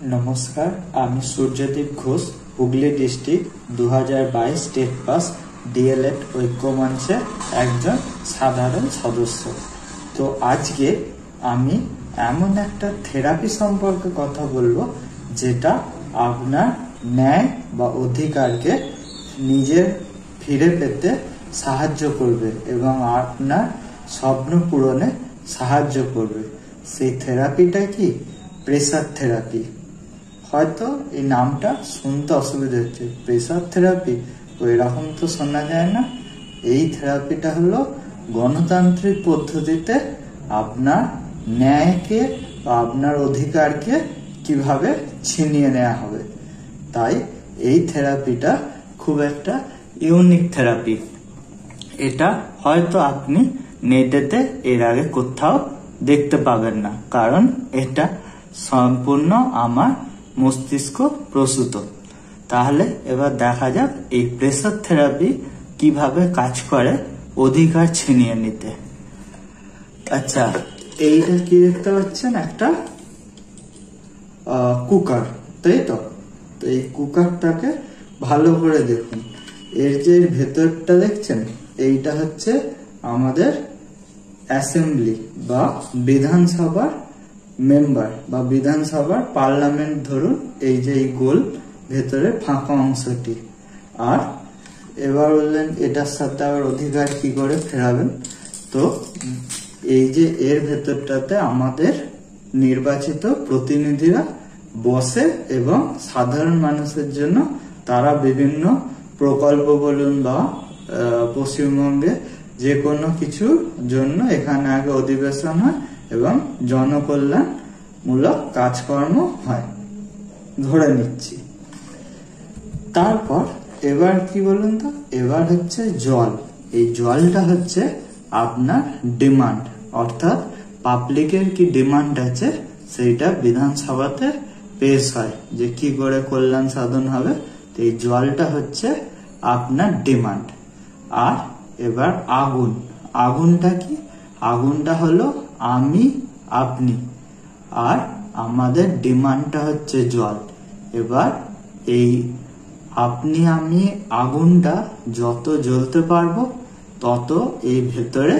নমস্কার, আমি Suryadip Ghosh, Hooghly district 2022 state pass DElEd ঐক্য মঞ্চের একজন সাধারণ সদস্য। তো আজকে আমি এমন একটা থেরাপি সম্পর্কে কথা বলবো যেটা আপনার ন্যায় বা অধিকারকে নিজের ফিরে পেতে সাহায্য করবে এবং আপনার স্বপ্ন পূরণে সাহায্য করবে। সেই থেরাপিটা কি? Pressure therapy. হয়তো এই নামটা শুনতে অসুবিধা হচ্ছে, প্রেসার থেরাপি এরকম তো শোনা যায় না। এই থেরাপিটা হলো গণতান্ত্রিক পদ্ধতিতে আপনার ন্যায়কে বা আপনার অধিকারকে কিভাবে ছিনিয়ে নেওয়া হবে। তাই এই থেরাপিটা খুব একটা ইউনিক থেরাপি। এটা হয়তো আপনি নেটেতে এর আগে কোথাও দেখতে পাবেন না, কারণ এটা সম্পূর্ণ আমার মস্তিষ্ক প্রসূত। তাহলে এবার দেখা যাক এই প্রেসার থেরাপি কিভাবে কাজ করে অধিকার ছিনিয়ে নিতে। আচ্ছা, এইটা কি দেখতে পাচ্ছেন? একটা কুকার, তাই তো? এই কুকারটাকে ভালো করে দেখুন। এর যে ভেতরটা দেখছেন, এইটা হচ্ছে আমাদের অ্যাসেম্বলি বা বিধানসভার মেম্বার বা বিধানসভার পার্লামেন্ট। ধরুন এই যে এই গোল ভেতরে ফাঁকা অংশটি। আর এবার বললেন এটার সাথে আবার অধিকার কি করে ফেরাবেন। তো এই যে এর ভেতরটাতে আমাদের নির্বাচিত প্রতিনিধিরা বসে এবং সাধারণ মানুষের জন্য তারা বিভিন্ন প্রকল্প বলুন বা পশ্চিমবঙ্গে যে কোনো কিছুর জন্য এখানে আগে অধিবেশন হয় এবং জনকল্যাণমূলক কাজকর্ম হয়, ধরে নিচ্ছি। তারপর এবার কি বলুন তো, এবার হচ্ছে জল। এই জলটা হচ্ছে আপনার ডিমান্ড, অর্থাৎ পাবলিকের কি ডিমান্ড আছে সেইটা বিধানসভাতে পেশ হয় যে কি করে কল্যাণ সাধন হবে। এই জলটা হচ্ছে আপনার ডিমান্ড। আর এবার আগুন। আগুনটা কি? আগুনটা হলো আমি আপনি, আর আমাদের ডিমান্ডটা হচ্ছে জল। এবার এই আপনি আমি আগুনটা যত জ্বলতে পারবো তত এই ভেতরে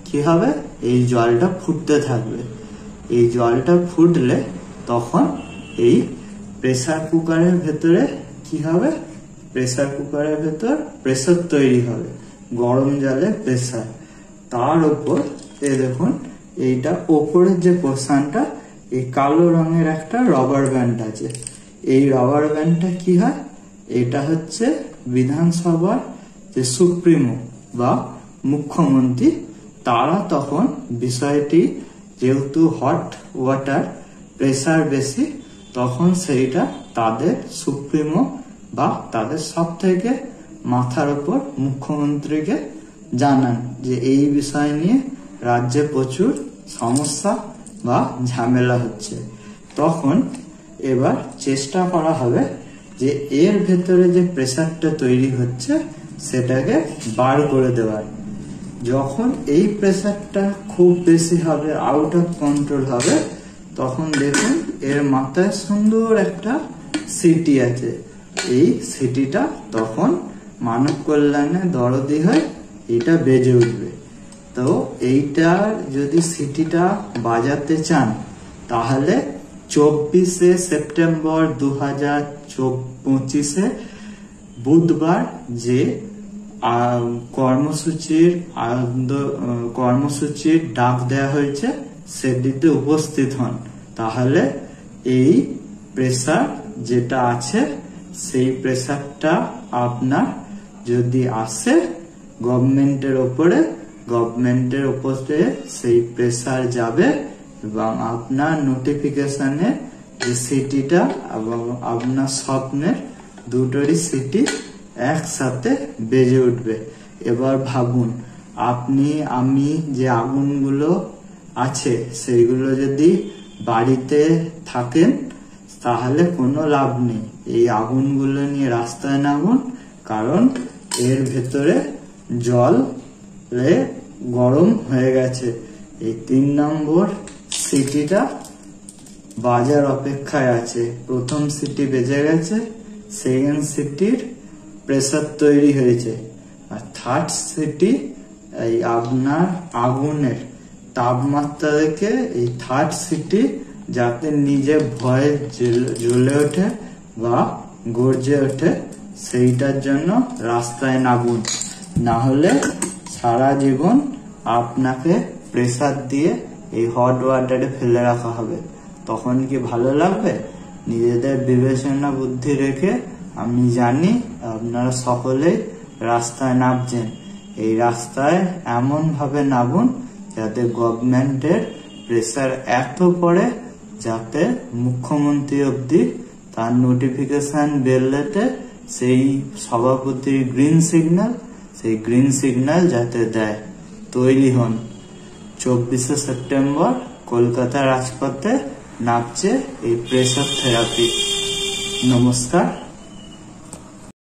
কি হবে, এই জলটা ফুটতে থাকবে। এই জলটা ফুটলে তখন এই প্রেসার কুকারের ভেতরে কি হবে, প্রেসার কুকারের ভেতর প্রেসার তৈরি হবে, গরম জলে প্রেসার। তার উপর এই দেখুন, এইটা ওপরের যে পোর্শনটা, এই কালো রঙের একটা রবার ব্যান্ড আছে। এই রবার ব্যান্ডটা কি হয়, এটা হচ্ছে বিধানসভার যে সুপ্রিমো বা মুখ্যমন্ত্রী, তারা তখন বিষয়টি যেহেতু হট ওয়াটার প্রেসার বেশি, তখন সেইটা তাদের সুপ্রিমো বা তাদের সব থেকে মাথার উপর মুখ্যমন্ত্রীকে জানান যে এই বিষয় নিয়ে রাজ্যে প্রচুর সমস্যা বা ঝামেলা হচ্ছে। তখন এবার চেষ্টা করা হবে যে এর ভেতরে যে প্রেসারটা তৈরি হচ্ছে সেটাকে বার করে দেওয়ার। যখন এই প্রেসারটা খুব বেশি হবে, আউট অফ কন্ট্রোল হবে, তখন দেখুন এর মাথায় সুন্দর একটা সিটি আছে। এই সিটিটা তখন মানব কল্যাণে দরদি হয়, এটা বেজে উঠবে। তো এইটা যদি সিটিটা বাজাতে চান তাহলে 24শে সেপ্টেম্বর 2025 বুধবার যে কর্মসূচির ডাক দেওয়া হয়েছে সেটিতে উপস্থিত হন। তাহলে এই প্রেসার যেটা আছে সেই প্রেসারটা আপনার যদি আসে গভর্নমেন্টের উপরে সেই প্রেসার যাবে এবং আপনার নোটিফিকেশনে যে সিটিটা এবং আপনার স্বপ্নের দুটোরই সিটি একসাথে বেজে উঠবে। এবার ভাবুন, আপনি আমি যে আগুনগুলো আছে সেইগুলো যদি বাড়িতে থাকেন তাহলে কোনো লাভ নেই, এই আগুনগুলো নিয়ে রাস্তায় নামুন, কারণ এর ভেতরে জল গরম হয়ে গেছে। এই 3 নম্বর সিটিটা বাজার অপেক্ষায় আছে। প্রথম সিটি বেজে গেছে, সেকেন্ড সিটির প্রেসার তৈরি হয়েছে, আর থার্ড সিটি এই আপনার আগুনের তাপমাত্রা দেখে এই থার্ড সিটি যাতে নিজে ভয়ে জ্বলে ওঠে বা গর্জে ওঠে, সেইটার জন্য রাস্তায় নামুন। না হলে সারা জীবন আপনাকে প্রেসার দিয়ে এই হট ওয়াটারে ফেলে রাখা হবে। তখন কি ভালো লাগবে? নিজেদের বিবেচনা বুদ্ধি রেখে আমি জানি আপনারা সকলেই রাস্তায় নামছেন। এই রাস্তায় এমন ভাবে নামুন যাতে গভর্নমেন্টের প্রেসার এত পড়ে যাতে মুখ্যমন্ত্রী অব্দি তার নোটিফিকেশন বেরলেতে সেই সভাপতির গ্রিন সিগন্যাল, সেই গ্রিন সিগন্যাল যাতে দেয়। তৈরি হন। 24শে সেপ্টেম্বর কলকাতা রাজপথে নামছে এই প্রেসার থেরাপি। নমস্কার।